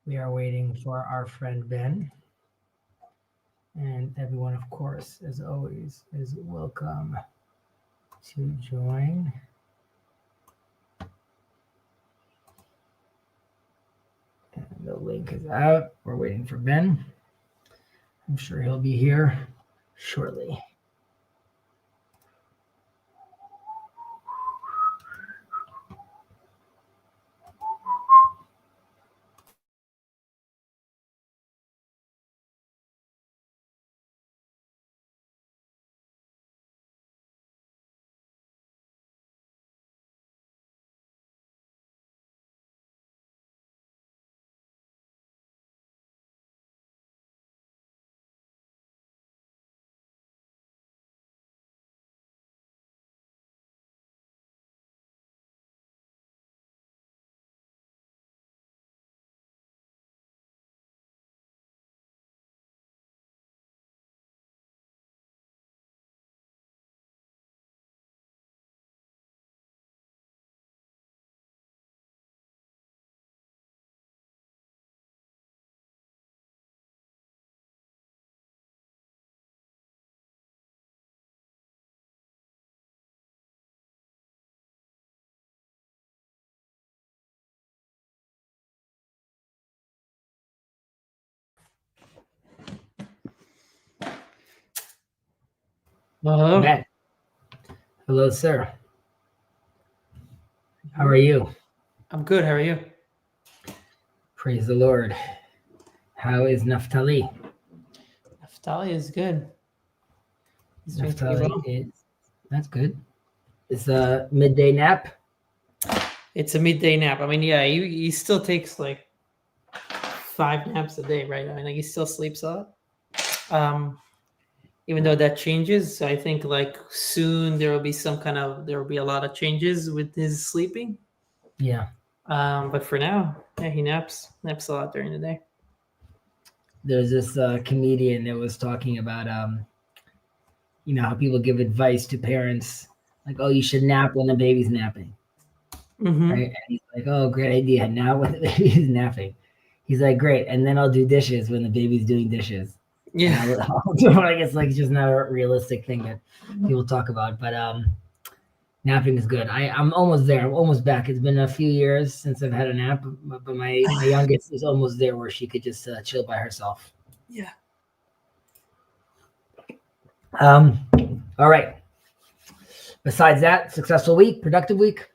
We are waiting for our friend Ben. And everyone, of course, as always, is welcome to join. And the link is out. We're waiting for Ben. I'm sure he'll be here shortly. Hello. Ben. Hello, sir. How are you? I'm good. How are you? Praise the Lord. How is Naphtali? Naphtali is good. He's doing pretty Naphtali well. is, that's good. It's a midday nap. It's a midday nap. I mean, yeah, he still takes like 5 naps a day, right? I mean, like he still sleeps a lot. Even though that changes, so I think like soon there will be a lot of changes with his sleeping. Yeah. But for now, yeah, he naps a lot during the day. There's this comedian that was talking about how people give advice to parents, like, oh, you should nap when the baby's napping. Mm-hmm. Right? And he's like, oh, great idea. Now when the baby's napping. He's like, great. And then I'll do dishes when the baby's doing dishes. Yeah. I'll do like it's like just not a realistic thing that people talk about. But napping is good. I'm almost there. I'm almost back. It's been a few years since I've had a nap, but my youngest is almost there where she could just chill by herself. Yeah. All right. Besides that, successful week, productive week.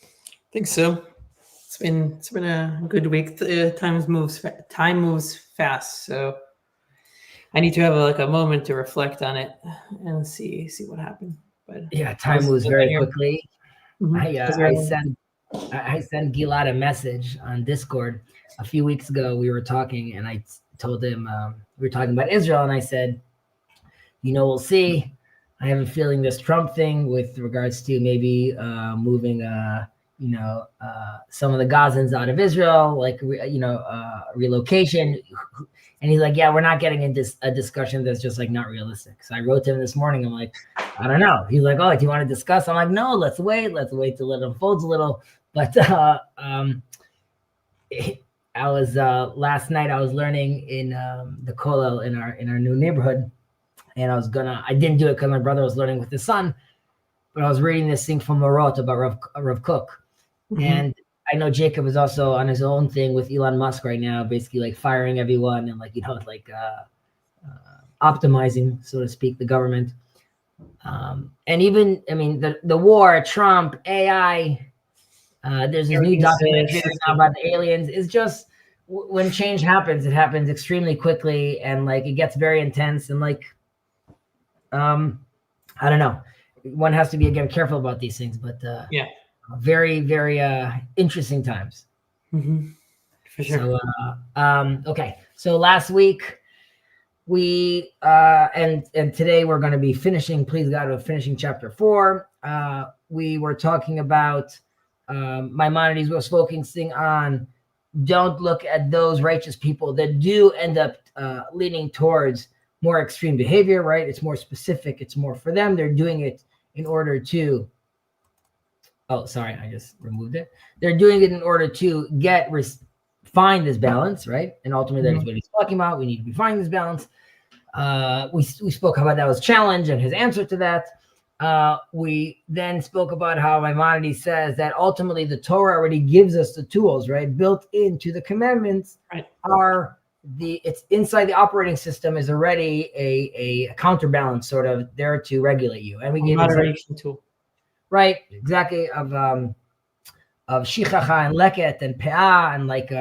I think so. It's been a good week. Time moves fast, so I need to have a moment to reflect on it and see what happened. But yeah, time moves very quickly. Mm-hmm. I sent Gilad a message on Discord a few weeks ago. We were talking, and I told him we were talking about Israel, and I said, we'll see. I have a feeling this Trump thing with regards to maybe moving, some of the Gazans out of Israel, like relocation. And he's like, yeah, we're not getting into a discussion that's just like not realistic. So I wrote to him this morning. I'm like, I don't know. He's like, oh, do you want to discuss? I'm like, no, let's wait till it unfolds a little. But I was last night I was learning in the kollel in our new neighborhood, and I didn't do it because my brother was learning with his son, but I was reading this thing from Marot about Rav Kook. Mm-hmm. And I know Jacob is also on his own thing with Elon Musk right now, basically like firing everyone and optimizing, so to speak, the government. And even, I mean, the war, Trump, AI, there's this new documentary now about the aliens. It's just, when change happens, it happens extremely quickly, and like it gets very intense, and like, I don't know. One has to be, again, careful about these things, but yeah. Very, very interesting times. Mm-hmm. For sure. So, okay. So last week we and today we're going to be finishing. Please God, we're finishing chapter 4. We were talking about Maimonides was focusing on don't look at those righteous people that do end up leaning towards more extreme behavior. Right? It's more specific. It's more for them. They're doing it in order to. Oh, sorry, I just removed it. They're doing it in order to get find this balance, right? And ultimately that's what he's talking about. We need to be finding this balance. We spoke about that was challenge and his answer to that. We then spoke about how Maimonides says that ultimately the Torah already gives us the tools, right? Built into the commandments are it's inside the operating system is already a counterbalance sort of there to regulate you. And we gave moderation tool. Right, exactly, of shichacha and leket and pe'ah and like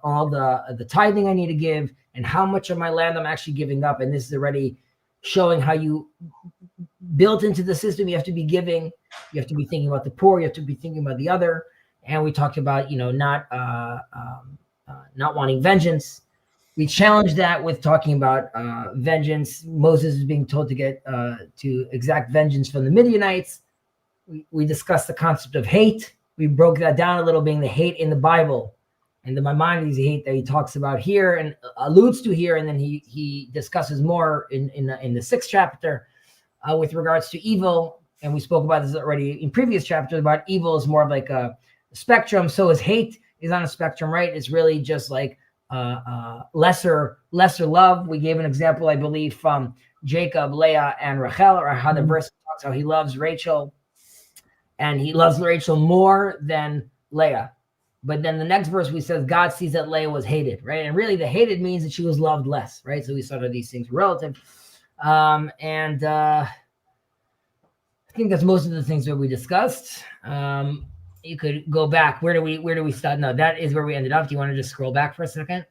all the tithing I need to give and how much of my land I'm actually giving up. And this is already showing how you built into the system. You have to be giving. You have to be thinking about the poor. You have to be thinking about the other. And we talked about not wanting vengeance. We challenged that with talking about vengeance. Moses is being told to get to exact vengeance from the Midianites. We discussed the concept of hate. We broke that down a little, being the hate in the Bible and the Maimonides hate that he talks about here and alludes to here, and then he discusses more in the 6th chapter with regards to evil. And we spoke about this already in previous chapters about evil is more of like a spectrum. So as hate is on a spectrum, right? It's really just like lesser love. We gave an example, I believe, from Jacob, Leah, and Rachel, or how the verse talks how he loves Rachel. And he loves Rachel more than Leah. But then the next verse we says God sees that Leah was hated, right? And really the hated means that she was loved less, right? So we saw that these things were relative. I think that's most of the things that we discussed. You could go back. Where do we start? No, that is where we ended up. Do you want to just scroll back for a second?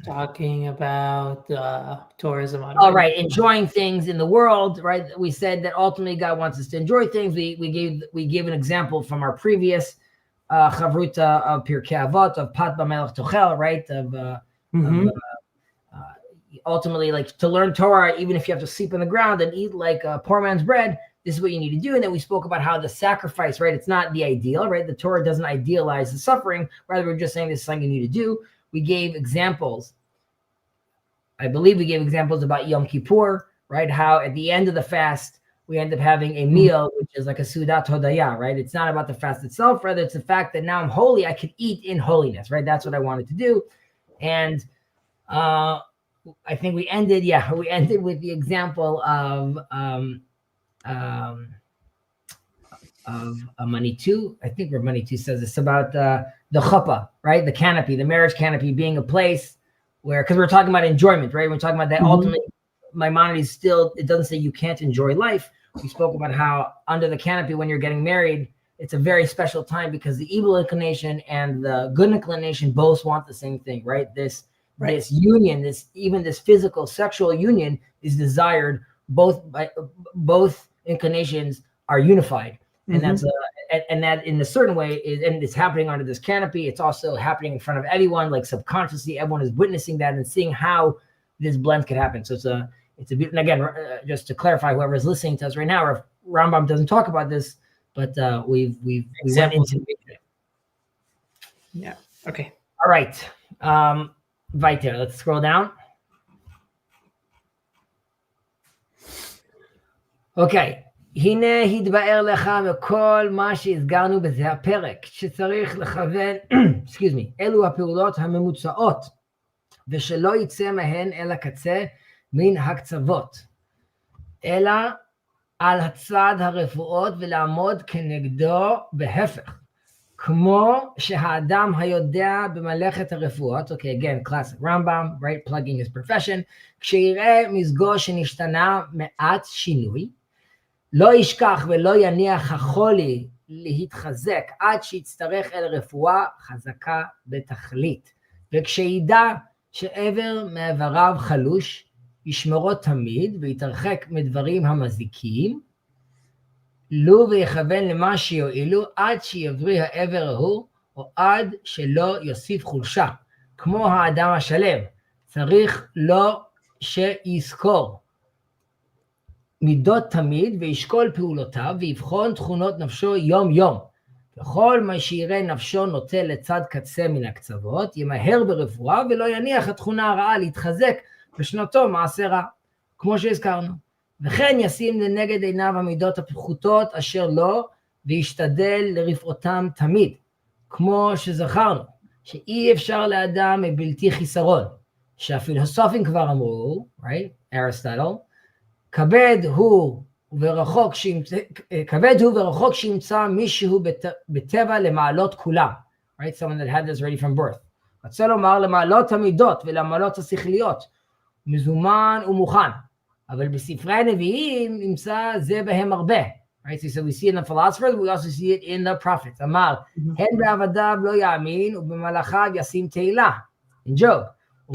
Talking about tourism. All right, enjoying things in the world, right? We said that ultimately God wants us to enjoy things. We gave an example from our previous chavruta of Pirkei Avot of Pat B'Melech Tochel, right? Ultimately, like to learn Torah, even if you have to sleep on the ground and eat like a poor man's bread, this is what you need to do. And then we spoke about how the sacrifice, right? It's not the ideal, right? The Torah doesn't idealize the suffering. Rather, we're just saying this is something you need to do. We gave examples. I believe we gave examples about Yom Kippur, right? How at the end of the fast, we end up having a meal, which is like a Sudat Hodaya, right? It's not about the fast itself. Rather, it's the fact that now I'm holy. I can eat in holiness, right? That's what I wanted to do. And I think we ended with the example of Manitou. I think where Manitou says it's about the chuppah, right? The canopy, the marriage canopy being a place where, because we're talking about enjoyment, right? We're talking about that ultimately, Maimonides still, it doesn't say you can't enjoy life. We spoke about how under the canopy, when you're getting married, it's a very special time because the evil inclination and the good inclination both want the same thing, right? This union, this physical sexual union is desired. Both inclinations are unified, and that's and that in a certain way is, and it's happening under this canopy. It's also happening in front of everyone, like subconsciously, everyone is witnessing that and seeing how this blend could happen. So it's a bit. And again, just to clarify, whoever is listening to us right now, or if Rambam doesn't talk about this, but we went into it. Yeah. Okay. All right. Weiter. Let's scroll down. Okay. הנה התבאר לך מכל מה שהסגרנו בזה הפרק, שצריך לכוון, אלו הפעולות הממוצעות, ושלא יצא מהן אל הקצה מן הקצוות, אלא על הצד הרפואות ולעמוד כנגדו בהפך, כמו שהאדם היודע במלאכת הרפואות, okay, again, classic Rambam, right, plugging his profession, כשיראה מזגו שנשתנה מעט שינוי, לא ישכח ולא יניח החולי להתחזק עד שיצטרך אל רפואה חזקה בתכלית. וכשידע שעבר מעבריו חלוש, ישמרו תמיד ויתרחק מדברים המזיקים, לו ויכוון למה שיועילו עד שיבריא העבר ההוא, או עד שלא יוסיף חולשה. כמו האדם השלם, צריך לו שיזכור. מידות תמיד וישקול פעולותיו ויבחון תכונות נפשו יום יום. וכל מה שיראה נפשו נוטה לצד קצה מן הקצוות, ימהר ברפואה ולא יניח התכונה הרעה להתחזק בשנתו מעשה רע, כמו שהזכרנו. וכן ישים לנגד עיניו המידות הפחותות אשר לו, וישתדל לרפאותם תמיד, כמו שזכרנו, שאי אפשר לאדם מבלתי חיסרון, שהפילוסופים כבר אמרו, right, Aristotle, כבד הוא ורחוק שימצא מישהו בטבע למעלות כולם, right, someone that had this ready from birth. רוצה לומר למעלות המידות ולמעלות השכליות, מזומן ומוכן, אבל בספרי הנביאים נמצא זה בהם הרבה. Right? So we see it in the philosophers, we also see it in the prophets. אמר, הן בעבדיו לא יאמין, ובמלאכיו ישים תהילה. In Job.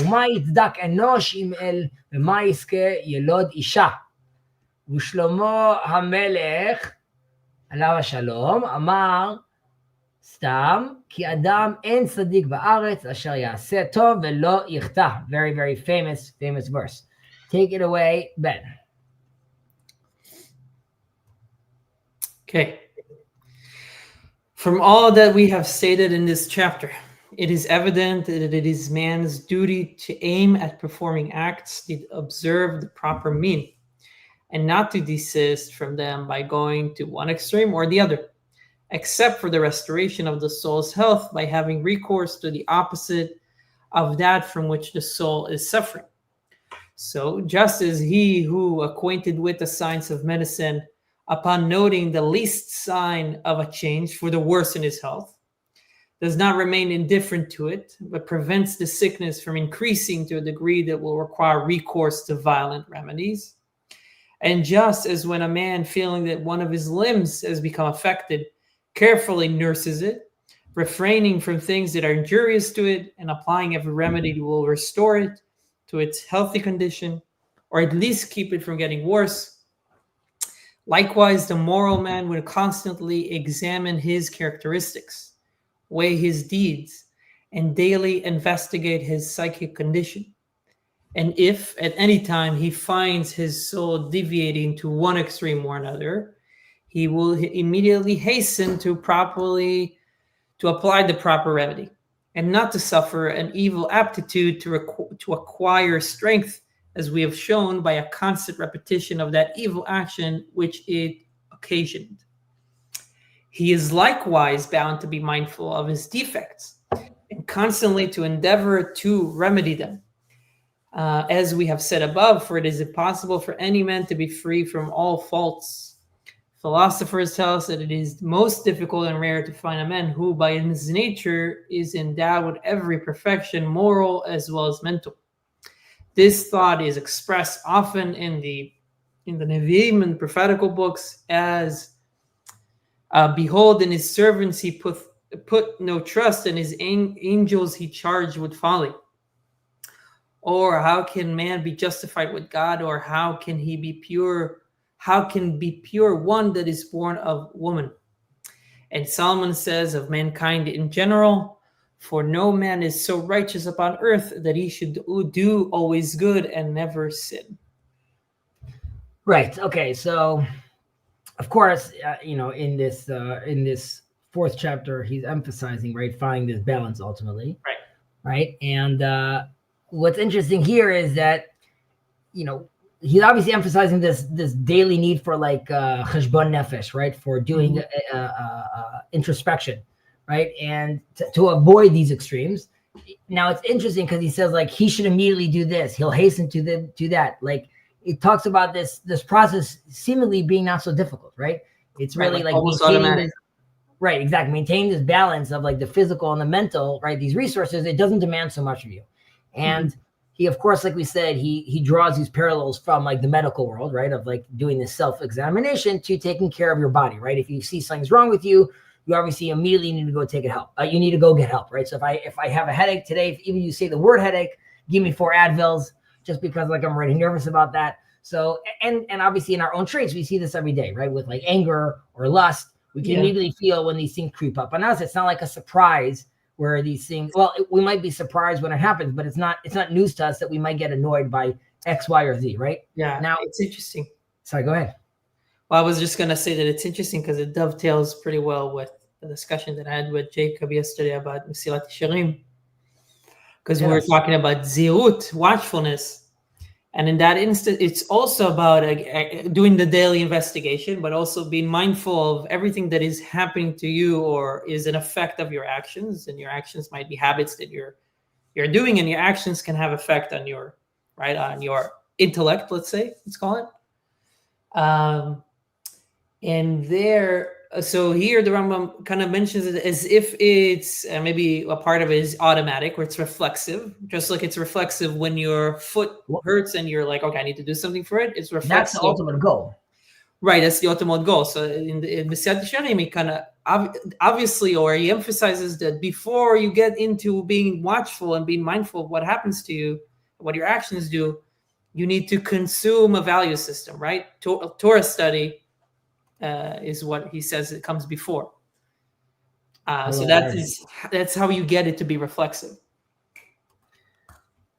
ומה יצדק אנוש אם אל, ומה יזכה ילוד אישה. ושלמה המלך, עליו השלום, אמר, סתם, כי אדם אין צדיק בארץ, אשר יעשה טוב ולא יחטא. Very, very famous verse. Take it away, Ben. Okay. From all that we have stated in this chapter, it is evident that it is man's duty to aim at performing acts that observe the proper mean, and not to desist from them by going to one extreme or the other, except for the restoration of the soul's health by having recourse to the opposite of that from which the soul is suffering. So, just as he who, acquainted with the science of medicine, upon noting the least sign of a change for the worse in his health, does not remain indifferent to it, but prevents the sickness from increasing to a degree that will require recourse to violent remedies. And just as when a man, feeling that one of his limbs has become affected, carefully nurses it, refraining from things that are injurious to it, and applying every remedy that will restore it to its healthy condition, or at least keep it from getting worse. Likewise, the moral man would constantly examine his characteristics, weigh his deeds, and daily investigate his psychic condition. And if at any time he finds his soul deviating to one extreme or another, he will immediately hasten to apply the proper remedy, and not to suffer an evil aptitude to acquire strength, as we have shown, by a constant repetition of that evil action which it occasioned. He is likewise bound to be mindful of his defects, and constantly to endeavor to remedy them. As we have said above, for it is impossible for any man to be free from all faults. Philosophers tell us that it is most difficult and rare to find a man who, by his nature, is endowed with every perfection, moral as well as mental. This thought is expressed often in the Nevi'im and prophetical books as, behold, in his servants he put no trust, and his angels he charged with folly. Or how can man be justified with God? Or how can he be pure? How can be pure one that is born of woman? And Solomon says of mankind in general, for no man is so righteous upon earth that he should do always good and never sin. Right. Okay. So, of course, in this fourth chapter, he's emphasizing, right, finding this balance ultimately. Right. Right. And what's interesting here is that, he's obviously emphasizing this daily need for like cheshbon nefesh, right, for doing introspection. Right. And to avoid these extremes. Now it's interesting because he says like he should immediately do this. He'll hasten to do that. Like it talks about this process seemingly being not so difficult. Right. It's really like maintaining maintaining this balance of like the physical and the mental. Right. These resources, it doesn't demand so much of you. And he, of course, like we said, he draws these parallels from like the medical world. Right. Of like doing this self-examination to taking care of your body. Right. If you see something's wrong with you, you obviously immediately need to go take it help. You need to go get help, right? So if I have a headache today, if even you say the word headache, give me 4 Advils, just because like I'm already nervous about that. So and obviously in our own traits, we see this every day, right? With like anger or lust, we can immediately feel when these things creep up on us. It's not like a surprise where these things. Well, we might be surprised when it happens, but it's not news to us that we might get annoyed by X, Y, or Z, right? Yeah. Now it's interesting. Sorry, go ahead. Well, I was just going to say that it's interesting because it dovetails pretty well with the discussion that I had with Jacob yesterday about Mesilat Yesharim. Because we were talking about zirut, watchfulness. And in that instant, it's also about doing the daily investigation, but also being mindful of everything that is happening to you or is an effect of your actions. And your actions might be habits that you're doing, and your actions can have effect on your intellect, let's call it. And there, so here the Rambam kind of mentions it as if it's maybe a part of it is automatic, or it's reflexive, just like it's reflexive when your foot hurts and you're like, okay, I need to do something for it. It's reflexive. That's the ultimate goal. Right, that's the ultimate goal. So in Mesiyat Yesharim, he kind of obviously, or he emphasizes that before you get into being watchful and being mindful of what happens to you, what your actions do, you need to consume a value system, right? Torah study is what he says it comes before. So that's how you get it to be reflexive.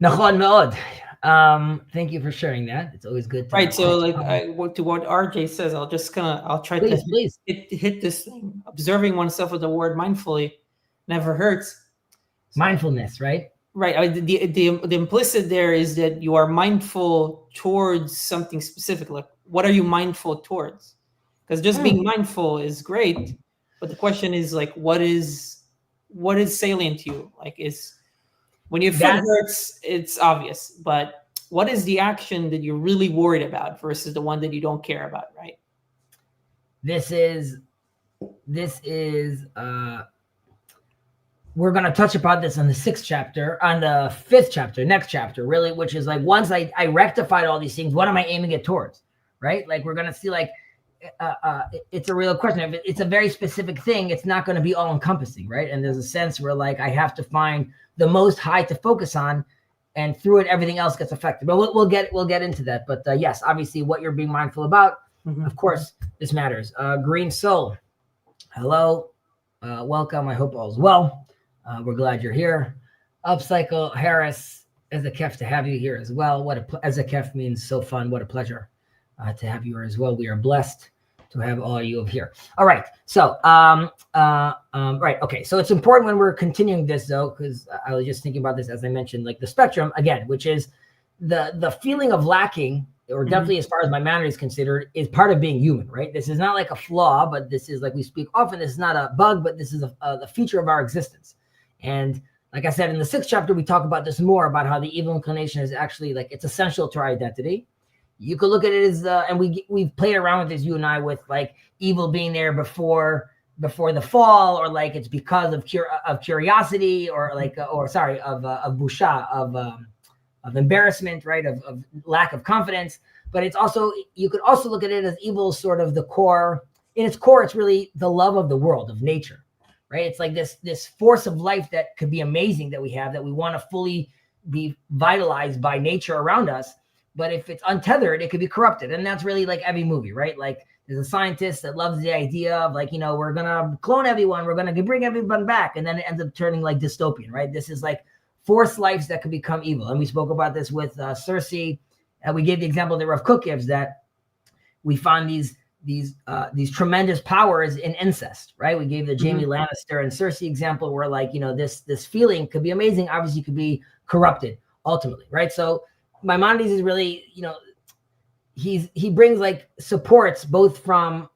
Nachon me'od. Thank you for sharing that. It's always good. Right. So to what RJ says, I'll try to hit this thing. Observing oneself with the word mindfully never hurts. Mindfulness, right? Right. The implicit there is that you are mindful towards something specific. Like, what are you mindful towards? Because just being mindful is great, but the question is like, what is salient to you? Like, when your foot hurts, it's obvious, but what is the action that you're really worried about versus the one that you don't care about, right? This is we're going to touch upon this on the 6th chapter, on the 5th chapter, next chapter, really, which is like, once I rectified all these things, what am I aiming it towards, right? Like, we're going to see, like, it's a real question. If it's a very specific thing, it's not going to be all encompassing, right? And there's a sense where, like, I have to find the most high to focus on, and through it, everything else gets affected. But we'll get into that. But yes, obviously, what you're being mindful about, of course, this matters. Green Soul, hello, welcome. I hope all's well. We're glad you're here. Upcycle Harris, as a kef to have you here as well. As a kef means so fun. What a pleasure to have you here as well. We are blessed to have all of you here. All right. So, right. Okay. So it's important when we're continuing this, though, because I was just thinking about this, as I mentioned, like the spectrum again, which is the feeling of lacking, or definitely as far as my manner is considered, is part of being human, right? This is not like a flaw, but this is, like we speak often, this is not a bug, but this is the feature of our existence. And like I said, in the 6th chapter, we talk about this more, about how the evil inclination is actually, like, it's essential to our identity. You could look at it as, and we've played around with this, you and I, with like evil being there before the fall, or like it's because of curiosity, or like, of busha, of embarrassment, right? Of lack of confidence. But it's also, you could also look at it as evil, sort of the core. In its core, it's really the love of the world, of nature, right? It's like this force of life that could be amazing, that we have, that we want to fully be vitalized by nature around us. But if it's untethered, it could be corrupted. And that's really like every movie, right? Like, there's a scientist that loves the idea of, like, we're going to clone everyone, we're going to bring everyone back. And then it ends up turning like dystopian, right? This is like forced lives that could become evil. And we spoke about this with Cersei. We gave the example that Rav Kook gives, that we find these tremendous powers in incest, right? We gave the Jaime Lannister and Cersei example, where, like, this feeling could be amazing, obviously could be corrupted ultimately, right? So Maimonides is really, he brings like supports both to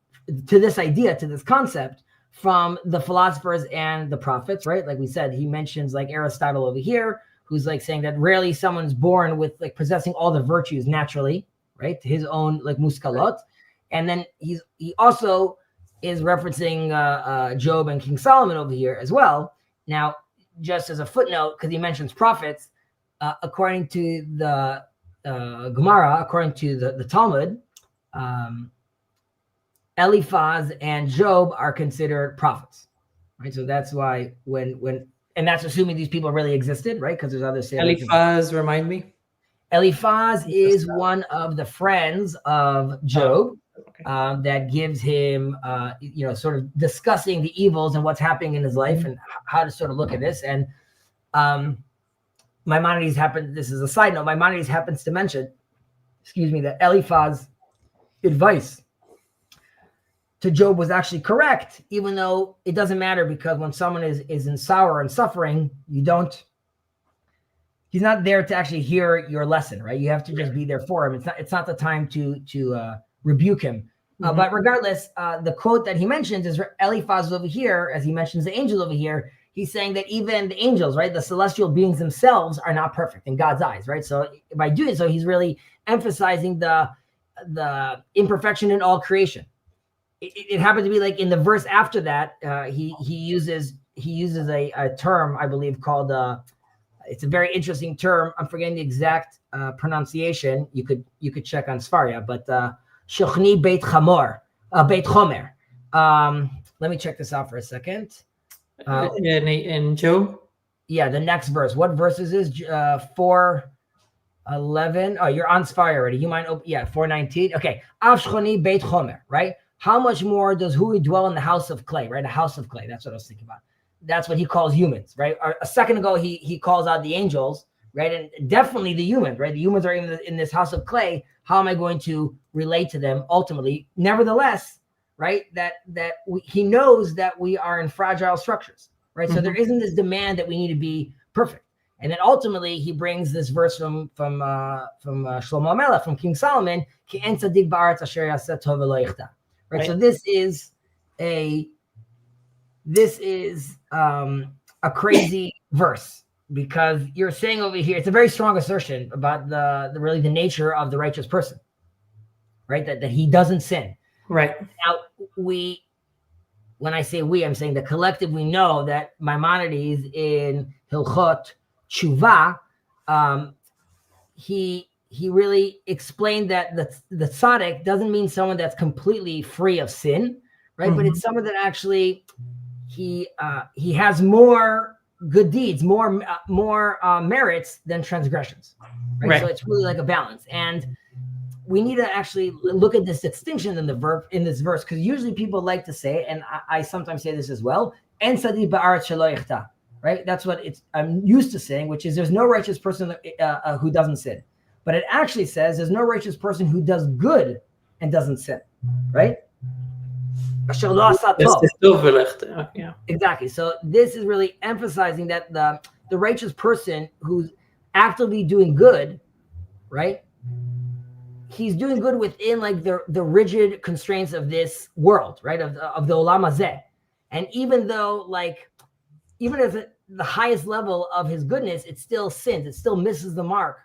this idea, to this concept, from the philosophers and the prophets, right? Like we said, he mentions like Aristotle over here, who's like saying that rarely someone's born with like possessing all the virtues naturally, right? His own like muskalot. And then he also is referencing Job and King Solomon over here as well. Now, just as a footnote, because he mentions prophets, according to the Gemara, according to the Talmud, Eliphaz and Job are considered prophets, right? So that's why and that's assuming these people really existed, right? Because there's other Eliphaz, remind me. Eliphaz is one of the friends of Job. That gives him, sort of discussing the evils and what's happening in his life and how to sort of look at this. And Maimonides this is a side note, Maimonides happens to mention, that Eliphaz's advice to Job was actually correct, even though it doesn't matter, because when someone is in sorrow and suffering, you don't he's not there to actually hear your lesson, right? You have to just be there for him. It's not the time to rebuke him. But regardless, the quote that he mentions is Eliphaz over here, as he mentions the angel over here. He's saying that even the angels, right, the celestial beings themselves are not perfect in God's eyes, right? So by doing so, he's really emphasizing the imperfection in all creation. It happened to be like in the verse after that, he uses a term, I believe, called it's a very interesting term. I'm forgetting the exact pronunciation. You could check on Sfaria, but Shochni Beit Chomer. Let me check this out for a second. And Job? Yeah, the next verse. What verse is this? 4:11. Oh, you're on Sfaria already. You might open, 4:19. Okay. Av Shochni Beit Chomer, right? How much more does who dwell in the house of clay, right? A house of clay. That's what I was thinking about. That's what he calls humans, right? A second ago, he calls out the angels, right? And definitely the humans, right? The humans are in this house of clay. How am I going to relate to them ultimately? Nevertheless, right? He knows that we are in fragile structures, right? So there isn't this demand that we need to be perfect. And then ultimately, he brings this verse from Shlomo Melech, from King Solomon, Ki en tzadik ba'aretz asher yaseh tov v'lo yichta. Right. So this is a crazy verse, because you're saying over here, it's a very strong assertion about the nature of the righteous person, right? That he doesn't sin. Right. Now when I say we, I'm saying the collective, we know that Maimonides in Hilchot Tshuva, he really explained that the tzaddik doesn't mean someone that's completely free of sin, right? But it's someone that actually he has more good deeds, more merits than transgressions, right? So it's really like a balance, and we need to actually look at this distinction in this verse, because usually people like to say, and I sometimes say this as well, "En tzaddik ba'aretz shelo yichta," right? That's what I'm used to saying, which is there's no righteous person who doesn't sin. But it actually says there's no righteous person who does good and doesn't sin, right? Yeah. Exactly. So this is really emphasizing that the righteous person who's actively doing good, right? He's doing good within like the rigid constraints of this world, right? Of the olam hazeh. And even as the highest level of his goodness, it still sins. It still misses the mark.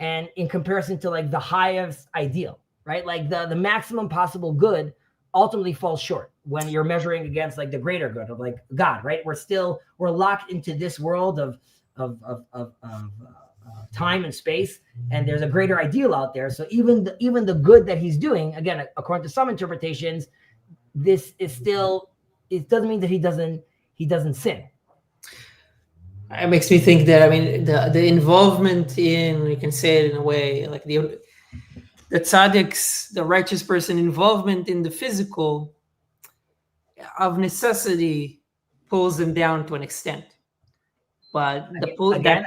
And in comparison to like the highest ideal, right? Like the maximum possible good ultimately falls short when you're measuring against like the greater good of like God, right? We're locked into this world of time and space, and there's a greater ideal out there. So even the good that he's doing, again, according to some interpretations, this is still, it doesn't mean that he doesn't sin. It makes me think that, I mean, the involvement in, you can say it in a way, like the tzaddik's, the righteous person involvement in the physical, of necessity pulls them down to an extent. But that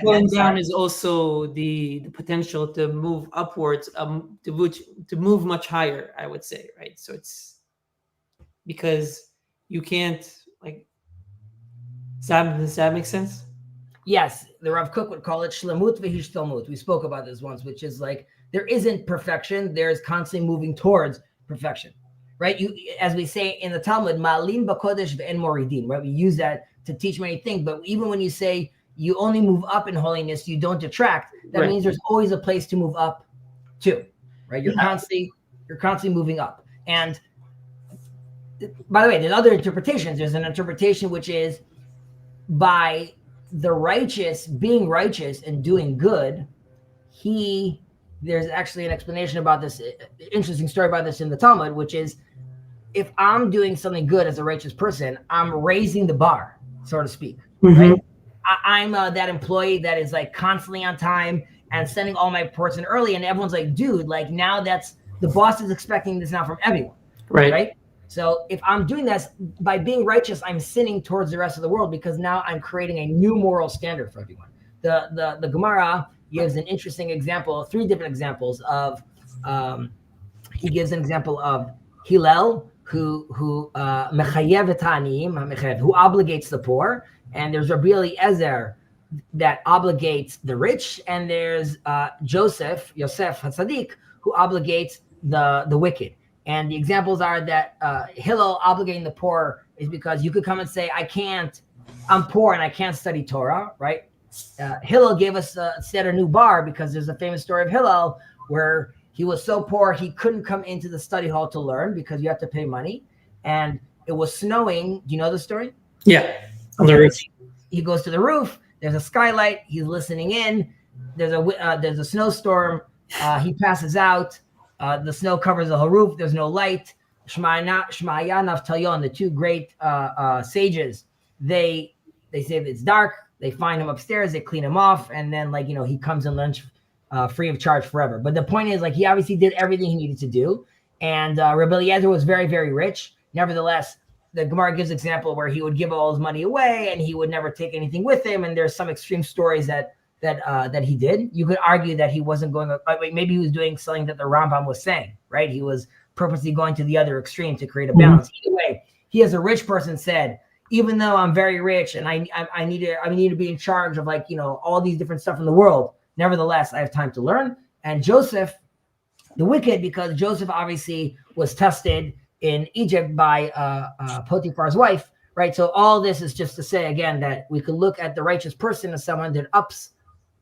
pulling down is also the potential to move upwards, to move much higher, I would say, right? So it's because you can't, like, does that make sense? Yes, the Rav Kook would call it shlemut v'hishtalmut. We spoke about this once, which is like there isn't perfection. There's constantly moving towards perfection, right? As we say in the Talmud, ma'alim b'kodesh v'en moridin, right? We use that to teach many things, but even when you say you only move up in holiness, you don't detract, that means there's always a place to move up to, right? You're constantly moving up. And by the way, there's other interpretations. There's an interpretation which is by the righteous being righteous and doing good, there's actually an explanation about this, interesting story about this in the Talmud, which is if I'm doing something good as a righteous person, I'm raising the bar, so to speak, right? I'm that employee that is like constantly on time and sending all my reports in early, and everyone's like, dude, like now the boss is expecting this now from everyone, right? So if I'm doing this by being righteous, I'm sinning towards the rest of the world, because now I'm creating a new moral standard for everyone. The Gemara gives an interesting example, 3 different examples of. He gives an example of Hillel, who mechayev et ha'aniyim, who obligates the poor, and there's Rabbi Eliezer, that obligates the rich, and there's Yosef HaTzadik, who obligates the wicked. And the examples are that Hillel obligating the poor is because you could come and say, I'm poor and I can't study Torah, right? Hillel gave us set a new bar because there's a famous story of Hillel where he was so poor he couldn't come into the study hall to learn because you have to pay money. And it was snowing. Do you know the story? Yeah. On the roof. He goes to the roof. There's a skylight. He's listening in. There's a snowstorm. He passes out. The snow covers the whole roof. There's no light. Shmaya, Naftalion, the two great sages, they say that it's dark. They find him upstairs. They clean him off, and then he comes and learns free of charge forever. But the point is, he obviously did everything he needed to do, and Rabbi Eliezer was very, very rich. Nevertheless, the Gemara gives example where he would give all his money away and he would never take anything with him. And there's some extreme stories that he did. You could argue that he wasn't going. Maybe he was doing something that the Rambam was saying, right? He was purposely going to the other extreme to create a balance. Either way, he, as a rich person, said, even though I'm very rich and I need to be in charge of all these different stuff in the world, nevertheless, I have time to learn. And Joseph, the wicked, because Joseph obviously was tested in Egypt by Potiphar's wife, right? So all this is just to say, again, that we could look at the righteous person as someone that ups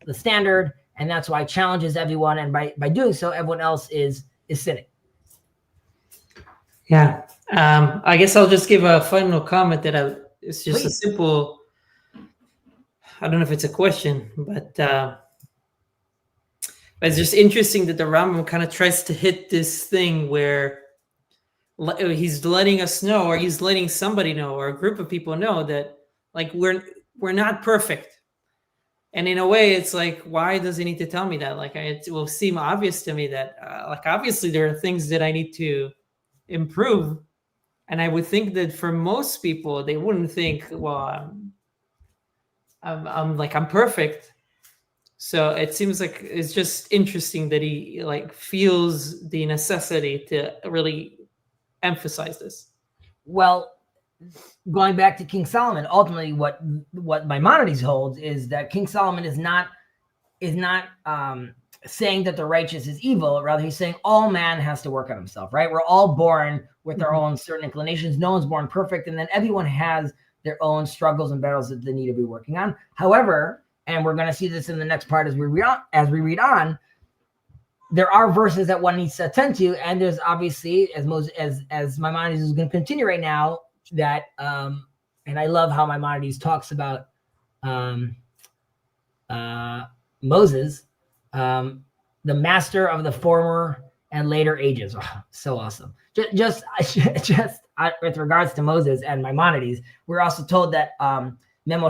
the standard, and that's why it challenges everyone. And by doing so, everyone else is sinning. Yeah. I guess I'll just give a final comment that it's just Please. A simple, I don't know if it's a question, but it's just interesting that the Rambam kind of tries to hit this thing where he's letting us know, or he's letting somebody know, or a group of people know that we're not perfect. And in a way, it's why does he need to tell me that? It will seem obvious to me that obviously there are things that I need to improve. And I would think that for most people, they wouldn't think, well, I'm perfect. So it seems like it's just interesting that he feels the necessity to really emphasize this. Well, going back to King Solomon, ultimately what Maimonides holds is that King Solomon is not saying that the righteous is evil. Rather, he's saying all man has to work on himself, right? We're all born with our own certain inclinations. No one's born perfect. And then everyone has their own struggles and battles that they need to be working on. However, and we're going to see this in the next part as we read on, there are verses that one needs to attend to. And there's obviously, as Maimonides is going to continue right now, that, and I love how Maimonides talks about Moses, the master of the former and later ages. Oh, so awesome. Just with regards to Moses and Maimonides, we're also told that when we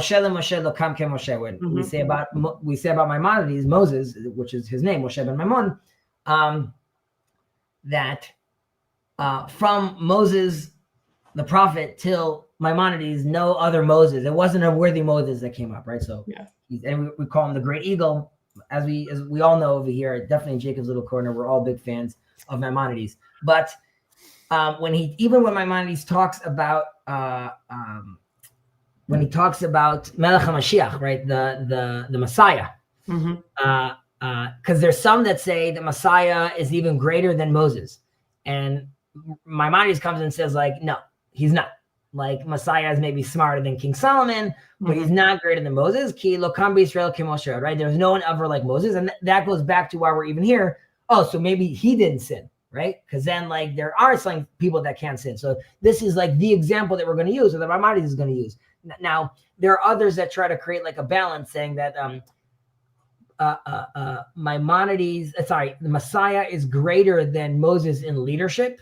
say about Maimonides, Moses, which is his name, Moshe ben Maimon, that from Moses, the prophet, till Maimonides, no other Moses. It wasn't a worthy Moses that came up, right? So, yeah. And we call him the Great Eagle. As we all know over here, definitely in Jacob's Little Corner, we're all big fans of Maimonides. But when Maimonides talks about Melech HaMashiach, right, the Messiah, because there's some that say the Messiah is even greater than Moses, and Maimonides comes and says no, he's not. Messiah is maybe smarter than King Solomon, but he's not greater than Moses. Ki lo kam b'Yisrael ki Moshe, right? There's no one ever like Moses. And that goes back to why we're even here. Oh, so maybe he didn't sin, right? Because then there are some people that can't sin. So this is the example that we're going to use, or that Maimonides is going to use. Now, there are others that try to create a balance, saying that the Messiah is greater than Moses in leadership.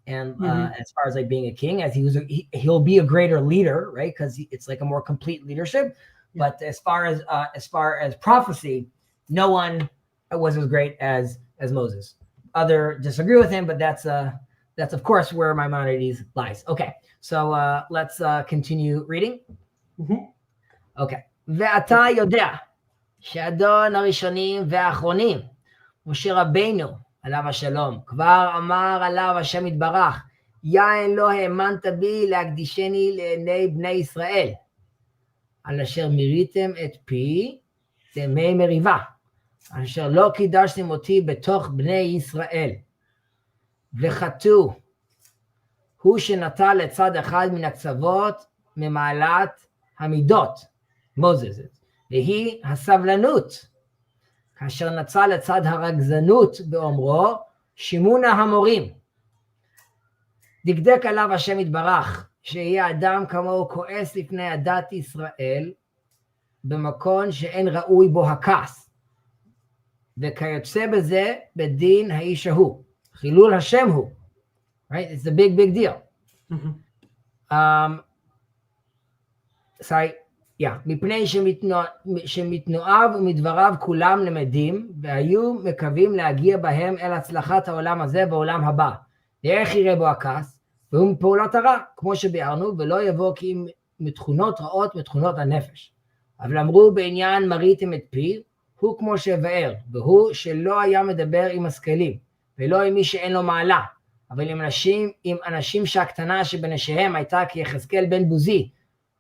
And as far as like being a king, as he'll be a greater leader, right? Because it's like a more complete leadership. Yeah. But as far as prophecy, no one was as great as Moses. Other disagree with him, but that's of course where Maimonides lies. Okay, so let's continue reading. Mm-hmm. Okay. ואתה יודע שהאדון הראשונים והאחרונים, משה רבינו, עליו השלום, כבר אמר עליו השם יתברך, יין לא האמנת בי להקדישני לעיני בני ישראל. על אשר מיריתם את פי דמי מריבה, אשר לא קידשתם אותי בתוך בני ישראל. וחטאו, הוא שנטל לצד אחד מן הקצוות ממעלת המידות, מוזס, והיא הסבלנות, כאשר נצא לצד הרגזנות באומרו, שימונה המורים. דקדק עליו השם יתברך, שיהיה אדם כמוהו כועס לפני עדת ישראל, במקום שאין ראוי בו הכעס. וכיוצא בזה בדין האיש ההוא. חילול השם הוא. Right? It's a big deal. מפני שמתנועיו ומדבריו כולם למדים, והיו מקווים להגיע בהם אל הצלחת העולם הזה בעולם הבא. ואיך יראה בו הכעס? והוא מפעולת הרע, כמו שביארנו, ולא יבוא כי אם מתכונות רעות מתכונות הנפש. אבל אמרו בעניין מריתם את פי, הוא כמו שבאר, והוא שלא היה מדבר עם השכלים, ולא עם מי שאין לו מעלה, אבל עם אנשים שהקטנה שבנשיהם הייתה כיחזקאל בן בוזי,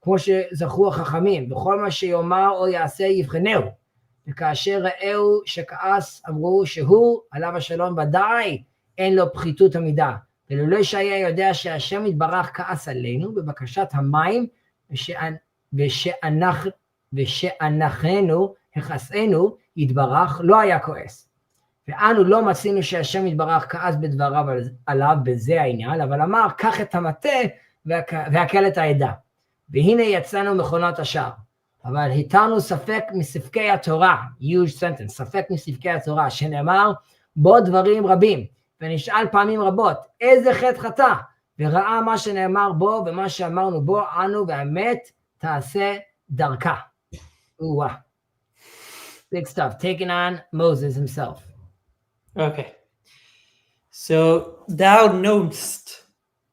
כמו שזכרו החכמים, וכל מה שיאמר או יעשה יבחנהו, וכאשר ראהו שכעס אמרו שהוא עליו השלום ודאי אין לו פחיתות המידה, ולולא שהיה יודע שהשם יתברך כעס עלינו בבקשת המים ושאנחנו הכעסנו יתברך לא היה כועס. ואנו לא מצינו שהשם יתברך כעס בדבריו עליו בזה העניין, אבל אמר קח את המטה והקל את העדה. והנה יצאנו מכונות השער. אבל התרנו ספק מספקי התורה, huge sentence, ספק מספקי התורה, שנאמר בו דברים רבים, ונשאל פעמים רבות, איזה חטא חטא? וראה מה שנאמר בו ומה שאמרנו בו, אנו והאמת תעשה דרכה. Big stuff, taking on Moses himself. Okay. So thou knowest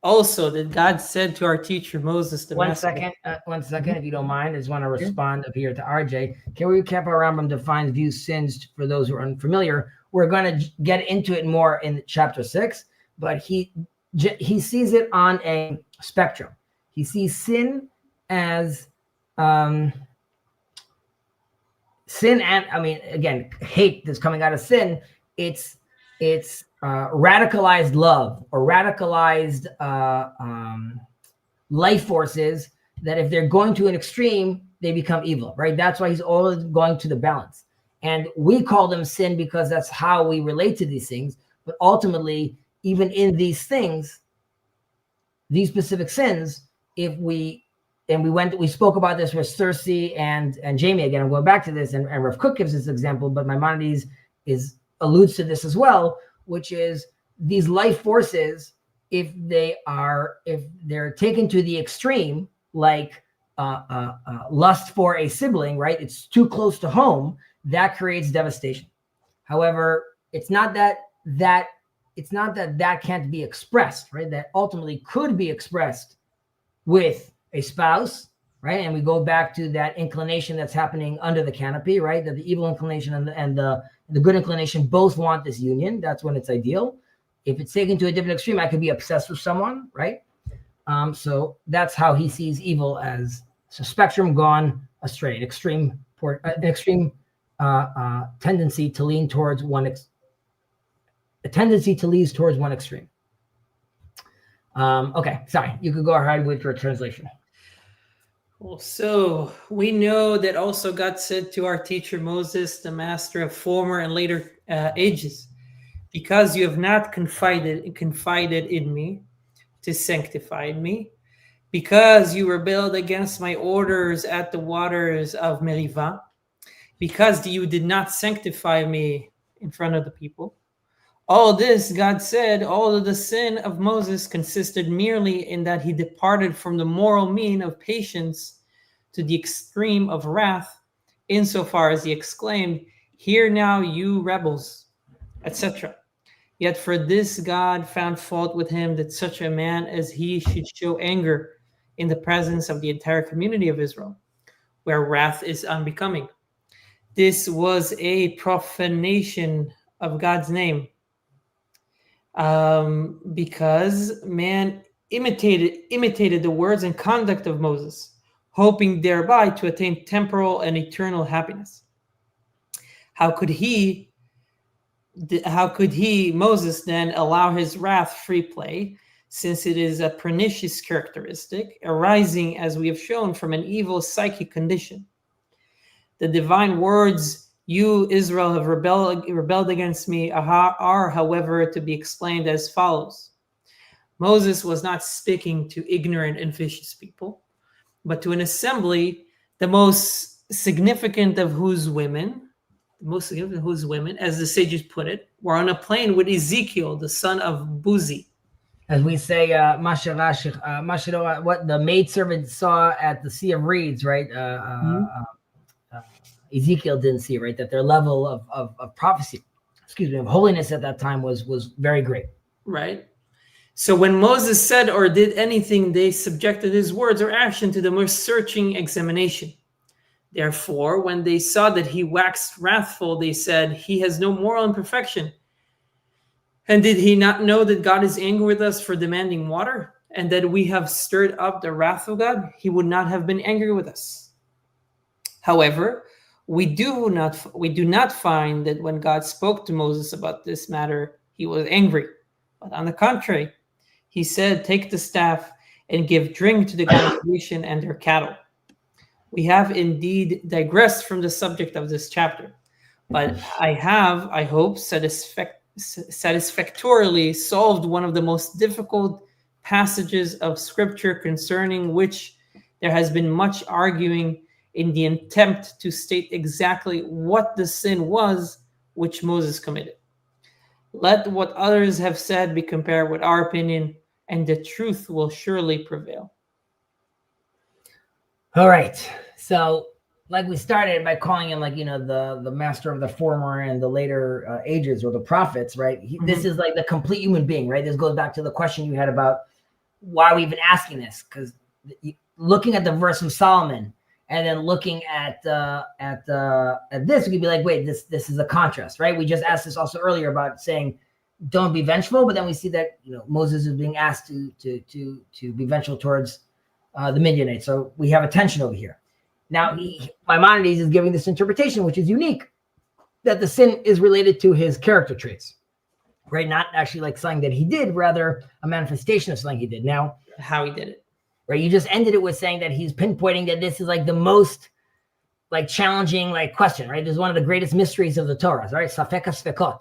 also that God said to our teacher Moses the One second, if you don't mind. I just want to respond up here to RJ. Can we recap how Rambam defines views sins for those who are unfamiliar? We're going to get into it more in chapter 6, but he sees it on a spectrum. He sees sin as sin, and I mean, again, hate that's coming out of sin. It's radicalized love or radicalized life forces that if they're going to an extreme, they become evil, right? That's why he's always going to the balance. And we call them sin because that's how we relate to these things. But ultimately, even in these things, these specific sins, we spoke about this with Cersei and Jamie. Again, I'm going back to this, and Rav Kook gives this example, but Maimonides alludes to this as well, which is these life forces, if they're taken to the extreme, like lust for a sibling, right? It's too close to home. That creates devastation. However, it's not that can't be expressed, right? That ultimately could be expressed with a spouse, right? And we go back to that inclination that's happening under the canopy, right? That the evil inclination and the good inclination both want this union. That's when it's ideal. If it's taken to a different extreme, I could be obsessed with someone, right? So that's how he sees evil, as a spectrum gone astray, an extreme tendency to lean towards one extreme. Okay, sorry, you could go ahead with your translation. Well, so we know that also God said to our teacher Moses, the master of former and later ages, because you have not confided in me to sanctify me, because you rebelled against my orders at the waters of Merivah, because you did not sanctify me in front of the people. All this, God said, all of the sin of Moses consisted merely in that he departed from the moral mean of patience to the extreme of wrath, insofar as he exclaimed, "Hear now, you rebels," etc. Yet for this God found fault with him, that such a man as he should show anger in the presence of the entire community of Israel, where wrath is unbecoming. This was a profanation of God's name, because man imitated the words and conduct of Moses, hoping thereby to attain temporal and eternal happiness. How could he, Moses, then allow his wrath free play, since it is a pernicious characteristic arising, as we have shown, from an evil psychic condition? The divine words, "You, Israel, have rebelled against me," are, however, to be explained as follows. Moses was not speaking to ignorant and vicious people, but to an assembly, the most significant of whose women, as the sages put it, were on a plain with Ezekiel, the son of Buzi. As we say, what the maidservant saw at the Sea of Reeds, right? Ezekiel didn't see, right? That their level of prophecy, of holiness at that time was very great. Right. So when Moses said or did anything, they subjected his words or action to the most searching examination. Therefore, when they saw that he waxed wrathful, they said, "He has no moral imperfection. And did he not know that God is angry with us for demanding water, and that we have stirred up the wrath of God? He would not have been angry with us." However, we do not find that when God spoke to Moses about this matter, he was angry. But on the contrary, he said, "Take the staff and give drink to the congregation and their cattle." We have indeed digressed from the subject of this chapter, but I hope, satisfactorily solved one of the most difficult passages of Scripture, concerning which there has been much arguing in the attempt to state exactly what the sin was which Moses committed. Let what others have said be compared with our opinion, and the truth will surely prevail. All right. So, like we started by calling him, like, the master of the former and the later ages, or the prophets, right? This is like the complete human being, right? This goes back to the question you had about why are we even asking this? Because looking at the verse from Solomon and then looking at this, we could be like, wait, this is a contrast, right? We just asked this also earlier about saying, don't be vengeful, but then we see that Moses is being asked to be vengeful towards the Midianites. So we have a tension over here. Now, Maimonides is giving this interpretation, which is unique, that the sin is related to his character traits, right? Not actually like something that he did, rather a manifestation of something he did. Now, how he did it, right? You just ended it with saying that he's pinpointing that this is like the most like challenging like question, right? This is one of the greatest mysteries of the Torah, right? Safek Sfekot.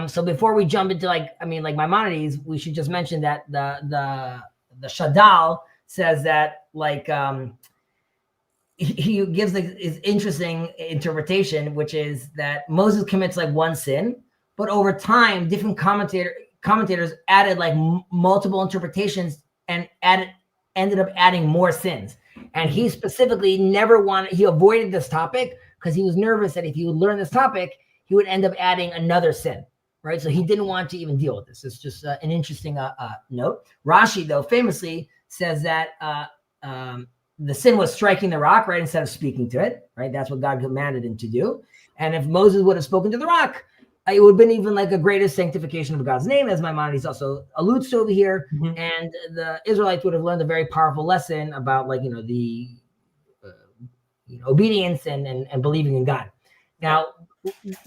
So before we jump into like Maimonides, we should just mention that the Shadal says that like he gives his interesting interpretation, which is that Moses commits like one sin, but over time, different commentators added like multiple interpretations and ended up adding more sins. And he specifically he avoided this topic because he was nervous that if he would learn this topic, he would end up adding another sin, right? So he didn't want to even deal with this. It's just an interesting note. Rashi, though, famously says that the sin was striking the rock, right, instead of speaking to it, right? That's what God commanded him to do. And if Moses would have spoken to the rock, it would have been even like a greatest sanctification of God's name, as Maimonides also alludes to over here. And the Israelites would have learned a very powerful lesson about like, the obedience and believing in God. Now,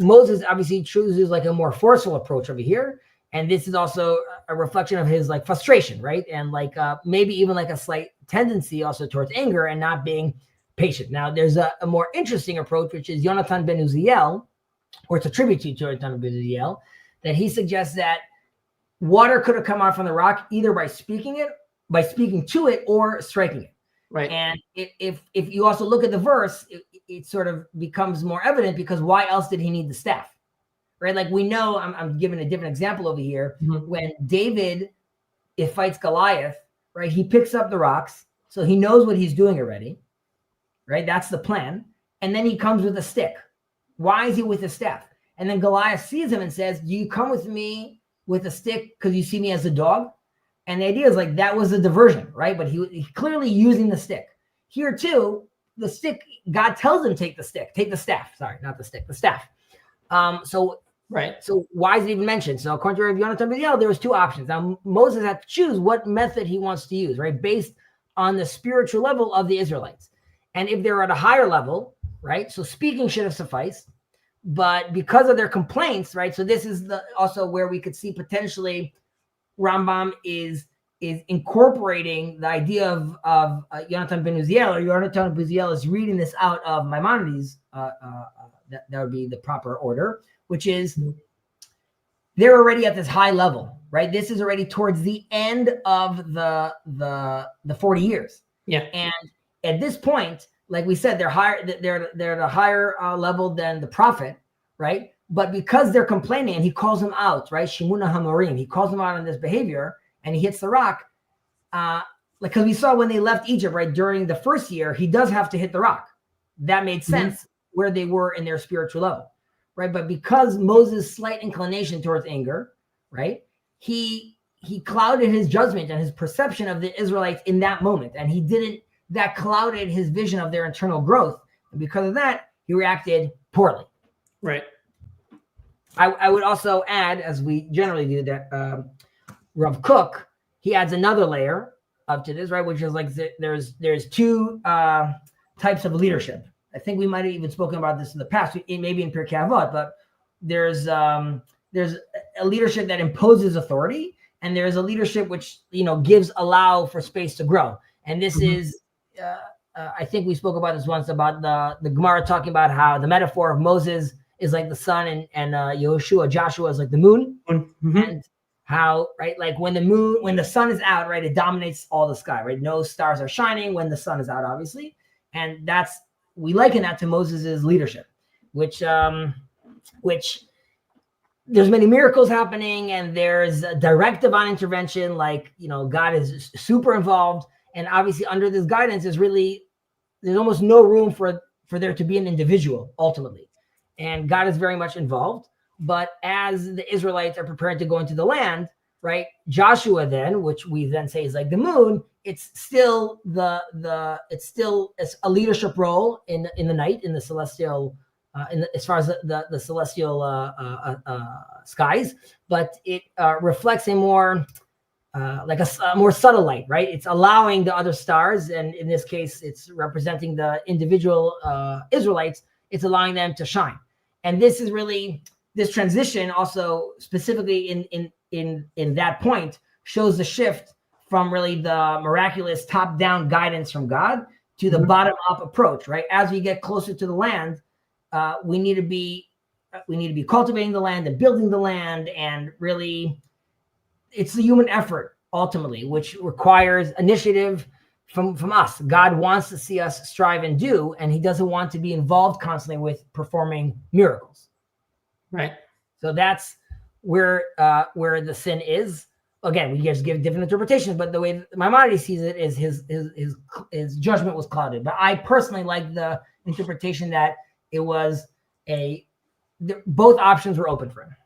Moses obviously chooses like a more forceful approach over here. And this is also a reflection of his like frustration, right? And like maybe even like a slight tendency also towards anger and not being patient. Now, there's a more interesting approach, which is Yonatan ben Uziel, or it's a tribute to Yonatan ben Uziel, that he suggests that water could have come out from the rock either by speaking to it, or striking it. Right. And if you also look at the verse, it sort of becomes more evident, because why else did he need the staff? Right? Like we know, I'm giving a different example over here. When David, fights Goliath, right? He picks up the rocks, so he knows what he's doing already, right? That's the plan. And then he comes with a stick. Why is he with a staff? And then Goliath sees him and says, "Do you come with me with a stick because you see me as a dog?" And the idea is like that was a diversion, right? But he clearly using the stick. Here too, the stick, God tells him take the staff. Sorry, not the stick, the staff. Right. So why is it even mentioned? So according to Rav Yonatan ben Uziel, there was two options. Now Moses had to choose what method he wants to use, right? Based on the spiritual level of the Israelites. And if they're at a higher level, right? So speaking should have sufficed, but because of their complaints, right? So this is also where we could see potentially Rambam is incorporating the idea of Yonatan ben Uziel, or Yonatan ben Uziel is reading this out of Maimonides. That would be the proper order, which is they're already at this high level, right? This is already towards the end of the 40 years. Yeah. And at this point, like we said, they're higher. They're at a higher level than the prophet, right? But because they're complaining, and he calls them out, right? Shimuna Hamorim. He calls them out on this behavior, and he hits the rock. Because we saw when they left Egypt, right, during the first year, he does have to hit the rock. That made sense where they were in their spiritual level, right? But because Moses' slight inclination towards anger, right, he clouded his judgment and his perception of the Israelites in that moment, and that clouded his vision of their internal growth, and because of that, he reacted poorly. Right. I would also add, as we generally do, that Rav Kook, he adds another layer up to this, right? Which is like there's two types of leadership. I think we might have even spoken about this in the past, maybe in Pirkei Avot, but there's a leadership that imposes authority, and there's a leadership which allow for space to grow. And this is I think we spoke about this once, about the Gemara talking about how the metaphor of Moses is like the sun, and Joshua is like the moon, and how, right, like when the sun is out, right, it dominates all the sky, right? No stars are shining when the sun is out, obviously, and we liken that to Moses's leadership, which there's many miracles happening, and there's a direct divine intervention, like God is super involved, and obviously under this guidance there's almost no room for there to be an individual ultimately. And God is very much involved. But as the Israelites are preparing to go into the land, right, Joshua then, which we then say is like the moon, it's still it's still a leadership role in the night, in the celestial, as far as the celestial skies, but it reflects a more like a more subtle light, right? It's allowing the other stars, and in this case, it's representing the individual Israelites. It's allowing them to shine. And this is really, this transition also specifically in that point shows the shift from really the miraculous top-down guidance from God to the bottom-up approach, right? As we get closer to the land, we need to be cultivating the land and building the land, and really it's the human effort ultimately, which requires initiative from us. God wants to see us strive and do, and he doesn't want to be involved constantly with performing miracles. Right. So that's where the sin is. Again, we just give different interpretations, but the way Maimonides sees it is his judgment was clouded. But I personally like the interpretation that it was both options were open for him.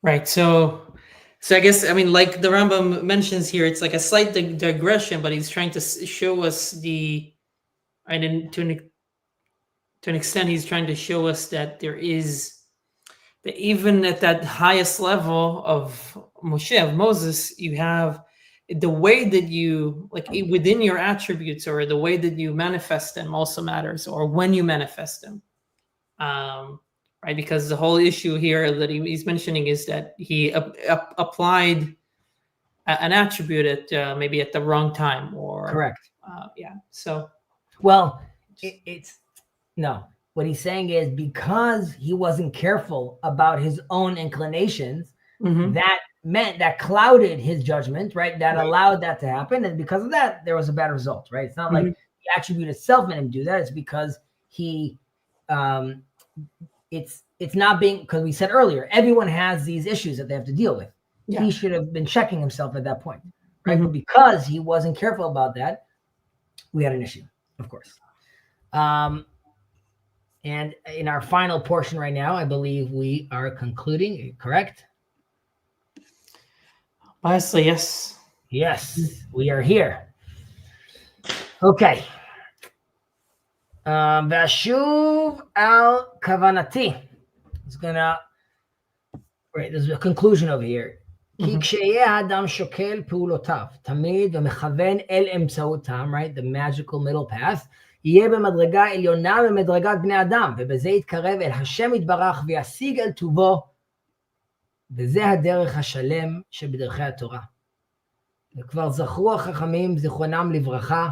Right. So I guess, I mean, like the Rambam mentions here, it's like a slight digression, but he's trying to show us to an extent, he's trying to show us that there is, that even at that highest level of Moses, you have the way that you, like within your attributes, or the way that you manifest them also matters, or when you manifest them. Right, because the whole issue here that he's mentioning is that he applied an attribute at maybe at the wrong time, or correct. So, well, it's no. What he's saying is because he wasn't careful about his own inclinations, that meant that clouded his judgment, right? That allowed that to happen, and because of that, there was a bad result, right? It's not like the attribute itself made him do that. It's because he. It's not being, because we said earlier, everyone has these issues that they have to deal with. Yeah. He should have been checking himself at that point, right? But because he wasn't careful about that, we had an issue, of course. And in our final portion right now, I believe we are concluding, correct? Honestly, yes. Yes, we are here. Okay. Vashuv al kavanati. It's gonna, right, there's a conclusion over here. כי כשיהיה האדם שוקל פעולותיו, תמיד ומכוון אל אמצעותם, right, the magical middle path, יהיה במדרגה עליונה במדרגת בני אדם, ובזה יתקרב אל השם יתברך וישיג אל טובו, וזה הדרך השלם שבדרכי התורה. וכבר זכרו החכמים זיכרונם לברכה,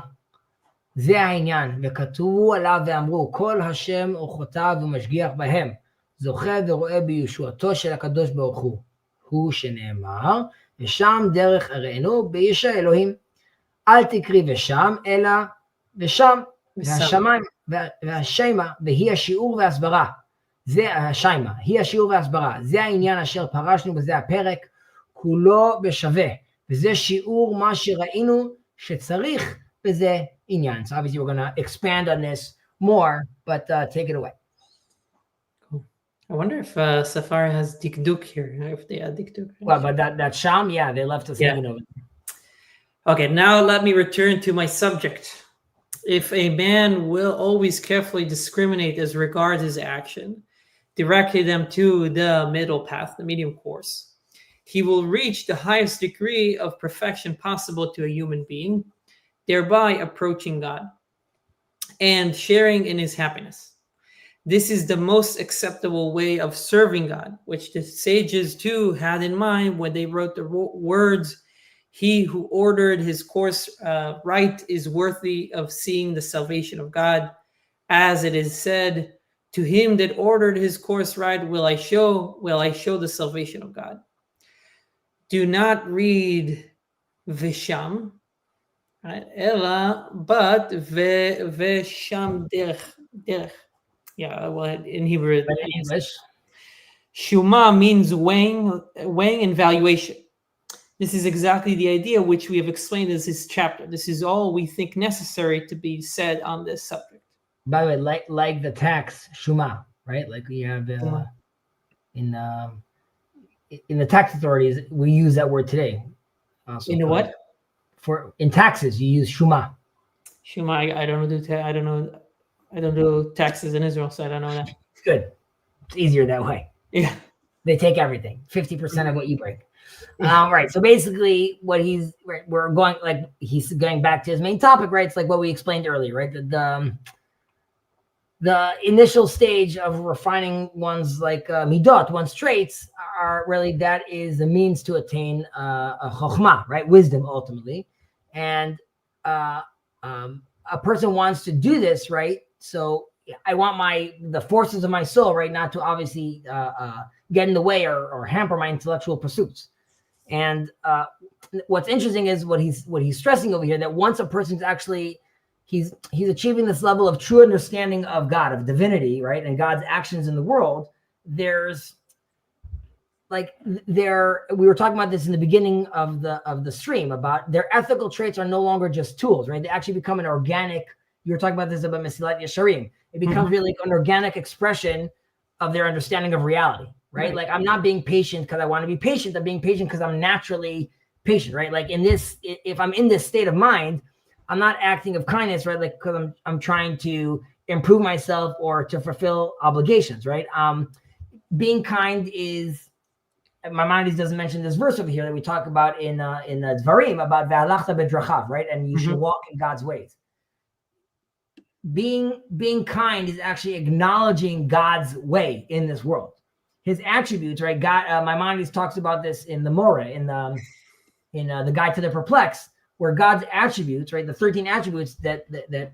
זה העניין, וכתבו עליו ואמרו, כל השם אורחותיו ומשגיח בהם, זוכה ורואה בישועתו של הקדוש ברוך הוא. הוא שנאמר, ושם דרך אראנו באיש האלוהים. אל תקרי ושם, אלא ושם, והשמיים, והשיימה, והיא השיעור והסברה. זה השיימה, היא השיעור והסברה. זה העניין אשר פרשנו בזה הפרק, כולו בשווה. וזה שיעור מה שראינו שצריך בזה עניין. So obviously we're going to expand on this more, but take it away. I wonder if Safari has dikduk here, if they add dikduk. Well, but that sham, yeah, they left us hanging over there. Okay, now let me return to my subject. If a man will always carefully discriminate as regards his action, directing them to the middle path, the medium course, he will reach the highest degree of perfection possible to a human being, thereby approaching God and sharing in his happiness. This is the most acceptable way of serving God, which the sages too had in mind when they wrote the words, he who ordered his course right is worthy of seeing the salvation of God. As it is said, to him that ordered his course right will I show the salvation of God. Do not read Visham, right? Ella, but Vesham derech. Yeah, well, in Hebrew, But in English, Shuma means weighing and valuation. This is exactly the idea which we have explained in this chapter. This is all we think necessary to be said on this subject. by the way, like the tax Shuma, right? Like we have in the tax authorities, we use that word today. Also In the what? In taxes, you use Shuma. Shuma, I don't do taxes in Israel, so I don't know that. It's good. It's easier that way. Yeah. They take everything, 50% of what you bring. Right. So basically what he's going back to his main topic, right? It's like what we explained earlier, right? The initial stage of refining one's midot, one's traits are really, that is the means to attain a chokhmah, right? Wisdom ultimately. And a person wants to do this, right? So I want the forces of my soul, right, not to obviously get in the way or hamper my intellectual pursuits. And what's interesting is what he's stressing over here, that once a person's actually he's achieving this level of true understanding of God, of divinity, right, and God's actions in the world, we were talking about this in the beginning of the stream, about their ethical traits are no longer just tools, right? They actually become an organic. You were talking about this about Mesilat Yesharim. It becomes really an organic expression of their understanding of reality, right? Like, I'm not being patient because I want to be patient. I'm being patient because I'm naturally patient, right? Like if I'm in this state of mind, I'm not acting of kindness, right? Like, because I'm trying to improve myself or to fulfill obligations, right? Being kind is, my mind doesn't mention this verse over here that we talk about in Dvarim about Ve'alachta bedrachav, right? And you should walk in God's ways. Being kind is actually acknowledging God's way in this world, his attributes, right? God, Maimonides talks about this in the Moreh, in the Guide to the Perplexed, where God's attributes, right, the 13 attributes that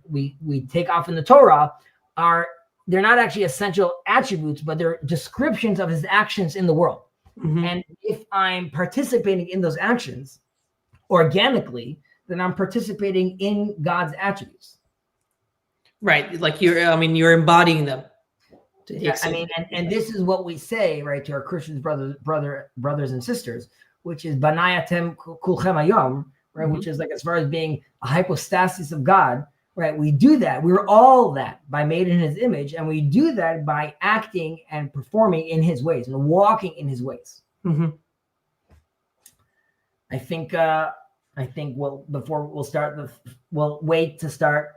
we take off in the Torah, they're not actually essential attributes, but they're descriptions of his actions in the world. And if I'm participating in those actions organically, then I'm participating in God's attributes. Right, like you're embodying them. Yeah, I mean, and this is what we say, right, to our Christian brothers and sisters, which is Banayatem kulchem hayom, right, which is like, as far as being a hypostasis of God, right? We do that. We're all that by made in his image, and we do that by acting and performing in his ways and walking in his ways. I think we'll wait to start